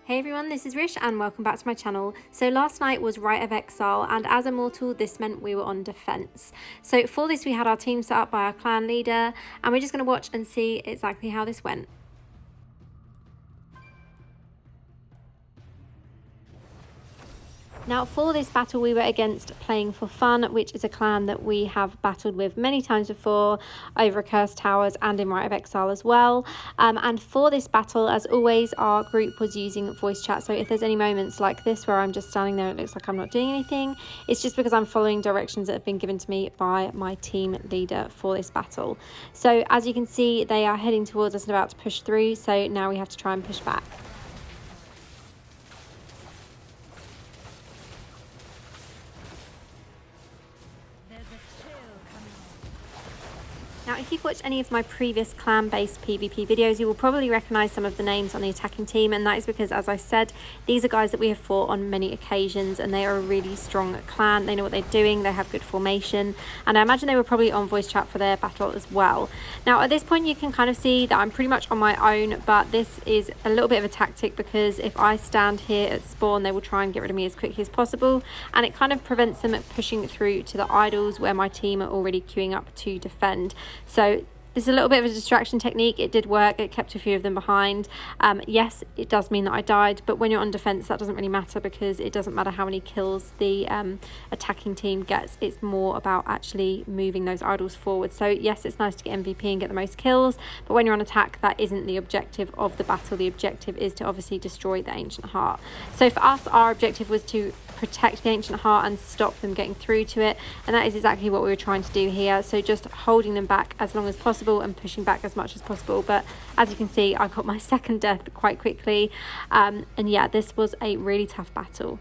Hey everyone, this is Rish and welcome back to my channel. So last night was Rite of Exile, and as Immortal this meant we were on defense. So for this we had our team set up by our clan leader, and we're just going to watch and see exactly how this went. Now for this battle we were against Playing for Fun, which is a clan that we have battled with many times before over Cursed Towers and in Rite of Exile as well. And for this battle, as always, our group was using voice chat. So if there's any moments like this where I'm just standing there and it looks like I'm not doing anything, it's just because I'm following directions that have been given to me by my team leader for this battle. So as you can see, they are heading towards us and about to push through. So now we have to try and push back. Now, if you've watched any of my previous clan-based PvP videos, you will probably recognise some of the names on the attacking team, and that is because, as I said, these are guys that we have fought on many occasions, and they are a really strong clan. They know what they're doing, they have good formation, and I imagine they were probably on voice chat for their battle as well. Now, at this point, you can kind of see that I'm pretty much on my own, but this is a little bit of a tactic because if I stand here at spawn, they will try and get rid of me as quickly as possible, and it kind of prevents them pushing through to the idols where my team are already queuing up to defend. So it's a little bit of a distraction technique. It did work. It kept a few of them behind. Yes, it does mean that I died, but when you're on defense, that doesn't really matter because it doesn't matter how many kills the attacking team gets. It's more about actually moving those idols forward. So yes, it's nice to get MVP and get the most kills, but when you're on attack, that isn't the objective of the battle. The objective is to obviously destroy the Ancient Heart. So for us, our objective was to protect the Ancient Heart and stop them getting through to it, and that is exactly what we were trying to do here. So just holding them back as long as possible and pushing back as much as possible. But as you can see, I got my second death quite quickly, and yeah, this was a really tough battle.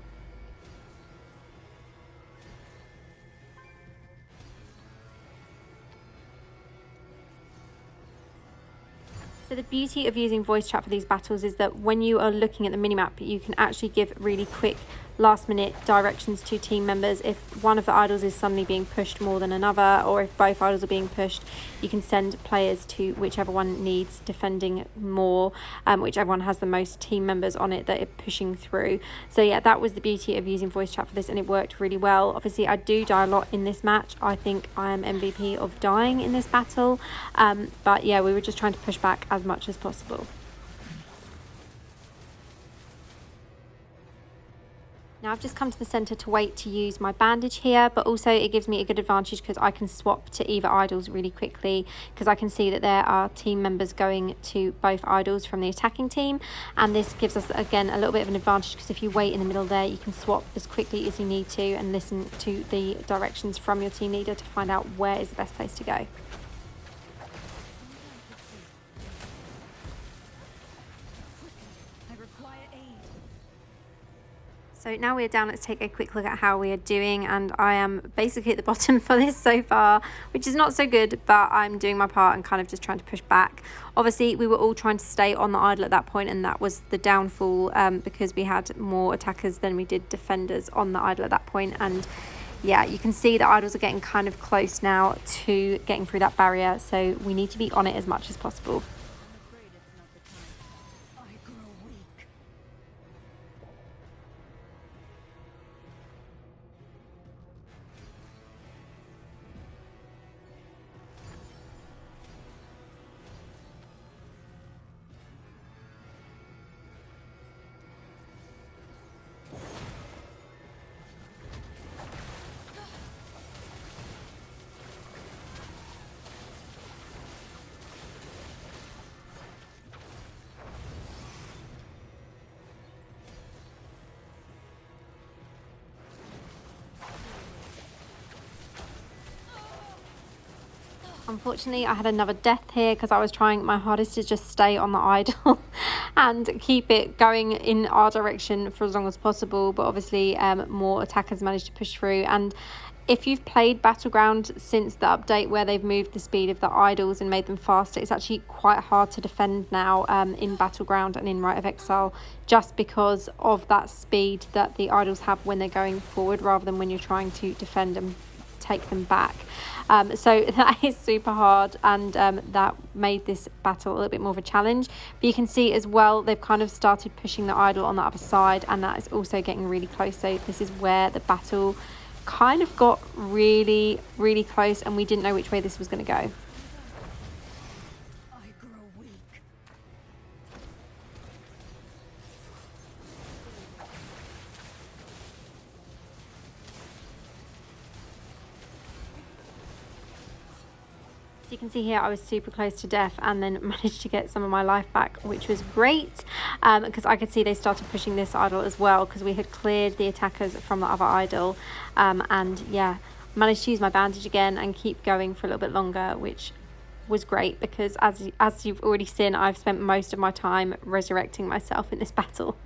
So the beauty of using voice chat for these battles is that when you are looking at the minimap, you can actually give really quick last minute directions to team members. If one of the idols is suddenly being pushed more than another, or if both idols are being pushed, you can send players to whichever one needs defending more, whichever one has the most team members on it that are pushing through. So yeah, that was the beauty of using voice chat for this, and it worked really well. Obviously I do die a lot in this match. I think I am MVP of dying in this battle, but yeah, we were just trying to push back as much as possible. Now I've just come to the centre to wait to use my bandage here, but also it gives me a good advantage because I can swap to either idols really quickly, because I can see that there are team members going to both idols from the attacking team, and this gives us again a little bit of an advantage because if you wait in the middle there, you can swap as quickly as you need to and listen to the directions from your team leader to find out where is the best place to go. So now we're down, let's take a quick look at how we are doing, and I am basically at the bottom for this so far, which is not so good, but I'm doing my part and kind of just trying to push back. Obviously we were all trying to stay on the idol at that point, and that was the downfall, because we had more attackers than we did defenders on the idol at that point. And yeah, you can see the idols are getting kind of close now to getting through that barrier, so we need to be on it as much as possible. Unfortunately, I had another death here because I was trying my hardest to just stay on the idol and keep it going in our direction for as long as possible. But obviously, more attackers managed to push through. And if you've played Battleground since the update where they've moved the speed of the idols and made them faster, it's actually quite hard to defend now in Battleground and in Rite of Exile, just because of that speed that the idols have when they're going forward rather than when you're trying to defend them take them back. So that is super hard, and that made this battle a little bit more of a challenge. But you can see as well, they've kind of started pushing the idol on the other side, and that is also getting really close. So this is where the battle kind of got really, really close, and we didn't know which way this was going to go. So you can see here I was super close to death and then managed to get some of my life back, which was great, because I could see they started pushing this idol as well, because we had cleared the attackers from the other idol, and yeah, managed to use my bandage again and keep going for a little bit longer, which was great, because as you've already seen, I've spent most of my time resurrecting myself in this battle.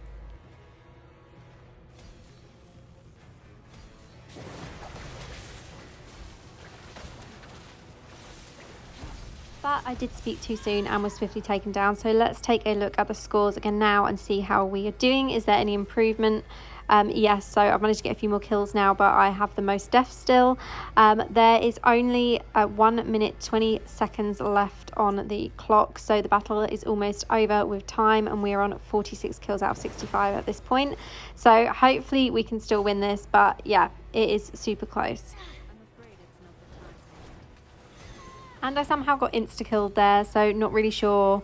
But I did speak too soon and was swiftly taken down. So let's take a look at the scores again now and see how we are doing. Is there any improvement? Yes, so I've managed to get a few more kills now, but I have the most deaths still. There is only 1 minute 20 seconds left on the clock, so the battle is almost over with time, and we're on 46 kills out of 65 at this point. So hopefully we can still win this, but yeah, it is super close. And I somehow got insta-killed there, so not really sure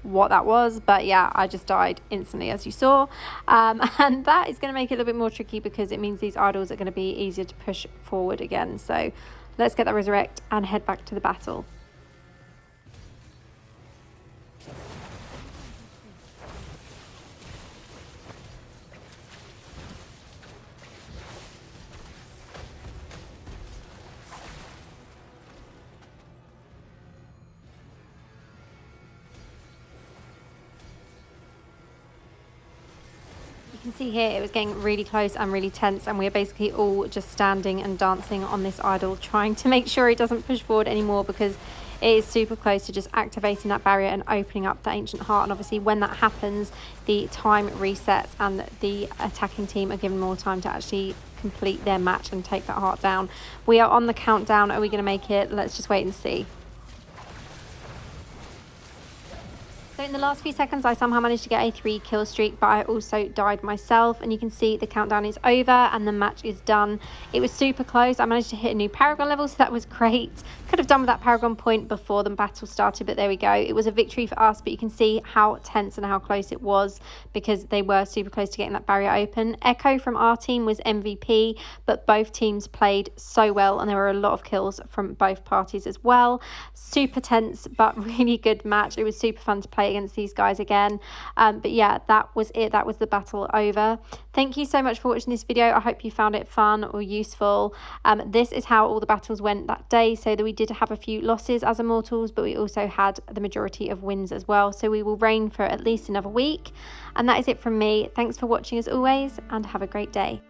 what that was, but yeah, I just died instantly, as you saw. And that is going to make it a little bit more tricky, because it means these idols are going to be easier to push forward again. So let's get that resurrect and head back to the battle. You can see here it was getting really close and really tense, and we're basically all just standing and dancing on this idol, trying to make sure it doesn't push forward anymore, because it is super close to just activating that barrier and opening up the ancient heart. And obviously when that happens, the time resets and the attacking team are given more time to actually complete their match and take that heart down. We are on the countdown. Are we going to make it? Let's just wait and see. So in the last few seconds, I somehow managed to get a 3 kill streak, but I also died myself. And you can see the countdown is over and the match is done. It was super close. I managed to hit a new Paragon level, so that was great. Could have done with that Paragon point before the battle started, but there we go. It was a victory for us, but you can see how tense and how close it was, because they were super close to getting that barrier open. Echo from our team was MVP, but both teams played so well, and there were a lot of kills from both parties as well. Super tense, but really good match. It was super fun to play against these guys again. But yeah, that was it. That was the battle over. Thank you so much for watching this video. I hope you found it fun or useful. This is how all the battles went that day, so that we did have a few losses as Immortals, but we also had the majority of wins as well. So we will reign for at least another week. And that is it from me. Thanks for watching as always, and have a great day.